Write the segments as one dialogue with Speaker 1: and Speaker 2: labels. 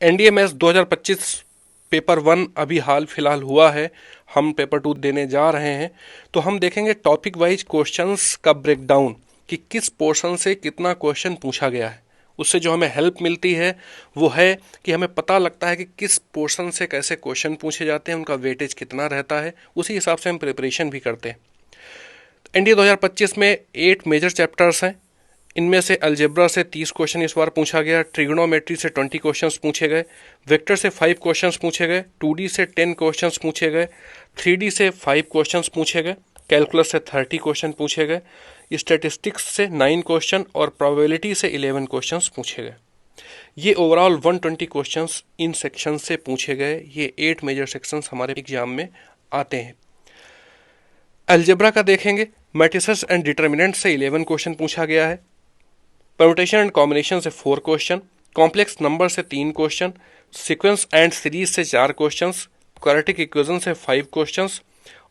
Speaker 1: NDMS 2025 paper 1 अभी हाल फिलहाल हुआ है। हम पेपर 2 देने जा रहे हैं, तो हम देखेंगे टॉपिक वाइज क्वेश्चंस का ब्रेकडाउन कि किस पोर्शन से कितना क्वेश्चन पूछा गया है। उससे जो हमें हेल्प मिलती है वो है कि हमें पता लगता है कि किस पोर्शन से कैसे क्वेश्चन पूछे जाते हैं, उनका वेटेज कितना रहता है, उसी हिसाब से हम प्रिपरेशन भी करते हैं। एनडीए 2025 में 8 मेजर चैप्टर्स हैं। इनमें से अलजेब्रा से 30 क्वेश्चन इस बार पूछा गया, ट्रिग्नोमेट्री से 20 क्वेश्चंस पूछे गए, वेक्टर से 5 क्वेश्चंस पूछे गए, 2D से 10 क्वेश्चंस पूछे गए, 3D से 5 क्वेश्चंस पूछे गए, कैलकुलस से 30 क्वेश्चन पूछे गए, स्टैटिस्टिक्स से 9 क्वेश्चन और प्रोबेबिलिटी से 11 क्वेश्चंस पूछे गए। ये ओवरऑल 120 क्वेश्चंस इन सेक्शन से पूछे गए। ये 8 मेजर सेक्शंस हमारे एग्जाम में आते हैं। अलजेब्रा का देखेंगे, मैट्रिसेस एंड डिटर्मिनेंट से 11 क्वेश्चन पूछा गया है, परम्यूटेशन एंड कॉम्बिनेशन से 4 क्वेश्चन, कॉम्प्लेक्स नंबर से 3 क्वेश्चन, सीक्वेंस एंड सीरीज से 4 क्वेश्चंस, क्वाड्रेटिक इक्वेशन से 5 क्वेश्चंस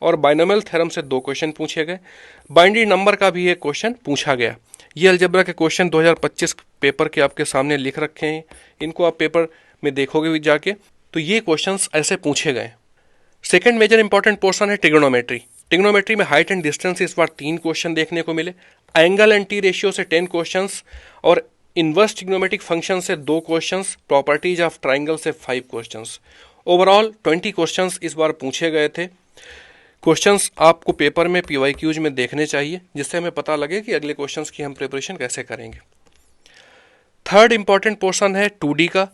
Speaker 1: और बाइनोमियल थ्योरम से 2 क्वेश्चन पूछे गए। बाइनरी नंबर का भी एक क्वेश्चन पूछा गया। ये अलजेब्रा के क्वेश्चन 2025 पेपर के आपके सामने लिख रखे हैं, इनको आप पेपर में देखोगे भी जाके, तो ये क्वेश्चंस ऐसे पूछे गए। सेकेंड मेजर इंपॉर्टेंट पोर्शन है ट्रिग्नोमेट्री। ट्रिग्नोमेट्री में हाइट एंड डिस्टेंस इस बार 3 क्वेश्चन देखने को मिले, एंगल एंड टी रेशियो से 10 क्वेश्चंस और इनवर्स ट्रिग्नोमेट्रिक फंक्शन से 2 क्वेश्चंस, प्रॉपर्टीज ऑफ ट्राइंगल से 5 क्वेश्चंस। ओवरऑल 20 क्वेश्चंस इस बार पूछे गए थे। क्वेश्चंस आपको पेपर में पीवाईक्यूज में देखने चाहिए, जिससे हमें पता लगे कि अगले क्वेश्चंस की हम प्रिपरेशन कैसे करेंगे। थर्ड इंपॉर्टेंट पोर्शन है 2D का।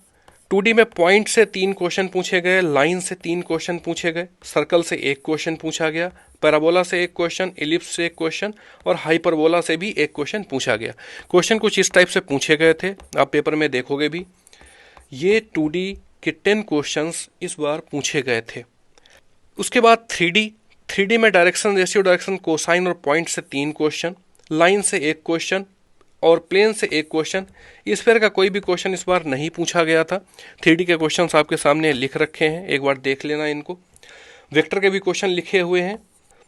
Speaker 1: 2D में पॉइंट से 3 क्वेश्चन पूछे गए, लाइन से 3 क्वेश्चन पूछे गए, सर्कल से 1 क्वेश्चन पूछा गया, पैराबोला से 1 क्वेश्चन, इलिप्स से 1 क्वेश्चन और हाइपरबोला से भी 1 क्वेश्चन पूछा गया। क्वेश्चन कुछ इस टाइप से पूछे गए थे, आप पेपर में देखोगे भी। ये 2D के 10 क्वेश्चंस इस बार पूछे गए थे। उसके बाद 3D में डायरेक्शन, रेशियो, डायरेक्शन, कोसाइन और पॉइंट से 3 क्वेश्चन, लाइन से 1 क्वेश्चन और प्लेन से 1 क्वेश्चन। स्फीयर का कोई भी क्वेश्चन इस बार नहीं पूछा गया था। 3D के क्वेश्चंस आपके सामने लिख रखे हैं, एक बार देख लेना इनको। वेक्टर के भी क्वेश्चन लिखे हुए हैं।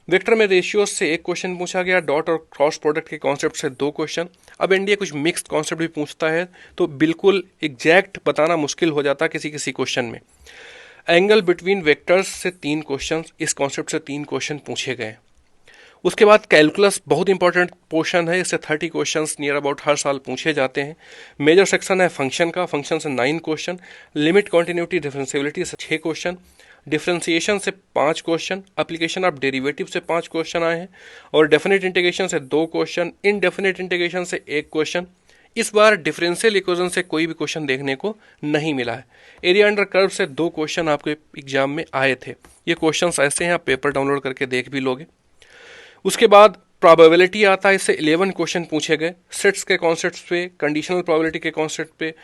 Speaker 1: वेक्टर में रेशियोज से 1 क्वेश्चन पूछा गया, डॉट और क्रॉस प्रोडक्ट के कॉन्सेप्ट से 2 क्वेश्चन। अब एनडीए कुछ मिक्स्ड कॉन्सेप्ट भी पूछता है, तो बिल्कुल एग्जैक्ट बताना मुश्किल हो जाता है किसी किसी क्वेश्चन में। एंगल बिटवीन वेक्टर्स से 3 क्वेश्चन, इस कॉन्सेप्ट से 3 क्वेश्चन पूछे गए। उसके बाद कैलकुलस बहुत इंपॉर्टेंट पोर्शन है, इससे 30 क्वेश्चंस नियर अबाउट हर साल पूछे जाते हैं। मेजर सेक्शन है फंक्शन का, फंक्शन से 9 क्वेश्चन, लिमिट, कॉन्टिन्यूटी, डिफरेंशिएबिलिटी से 6 क्वेश्चन, डिफरेंशिएशन से 5 क्वेश्चन, एप्लीकेशन ऑफ डेरिवेटिव से 5 क्वेश्चन आए हैं और डेफिनेट इंटीग्रेशन से 2 क्वेश्चन, इनडेफिनेट इंटीग्रेशन से 1 क्वेश्चन। इस बार डिफरेंशियल इक्वेशन से कोई भी क्वेश्चन देखने को नहीं मिला है। एरिया अंडर कर्व से 2 क्वेश्चन आपके एग्जाम में आए थे। ये क्वेश्चंस ऐसे हैं, आप पेपर डाउनलोड करके देख भी लोगे। उसके बाद प्रोबेबिलिटी आता है, इससे 11 क्वेश्चन पूछे गए, सेट्स के कॉन्सेप्ट पे, कंडीशनल प्रोबेबिलिटी के कॉन्सेप्ट पे,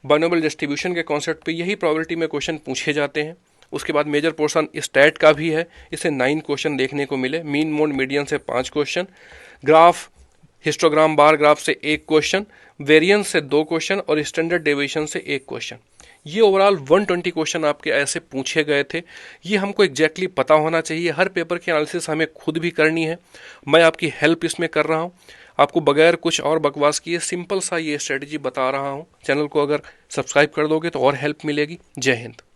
Speaker 1: बाइनोमियल डिस्ट्रीब्यूशन के कॉन्सेप्ट पे, यही प्रोबेबिलिटी में क्वेश्चन पूछे जाते हैं। उसके बाद मेजर पोर्शन स्टैट का भी है, इससे 9 क्वेश्चन देखने को मिले, मीन, मोड, मीडियन से 5 question, graph, histogram, bar graph से 1 क्वेश्चन, वेरिएंस से 2 क्वेश्चन और स्टैंडर्ड डेविएशन से 1 क्वेश्चन। ये ओवरऑल 120 क्वेश्चन आपके ऐसे पूछे गए थे। ये हमको एग्जैक्टली पता होना चाहिए, हर पेपर की एनालिसिस हमें खुद भी करनी है। मैं आपकी हेल्प इसमें कर रहा हूँ, आपको बगैर कुछ और बकवास किए सिंपल सा ये स्ट्रेटजी बता रहा हूँ। चैनल को अगर सब्सक्राइब कर दोगे तो और हेल्प मिलेगी। जय हिंद।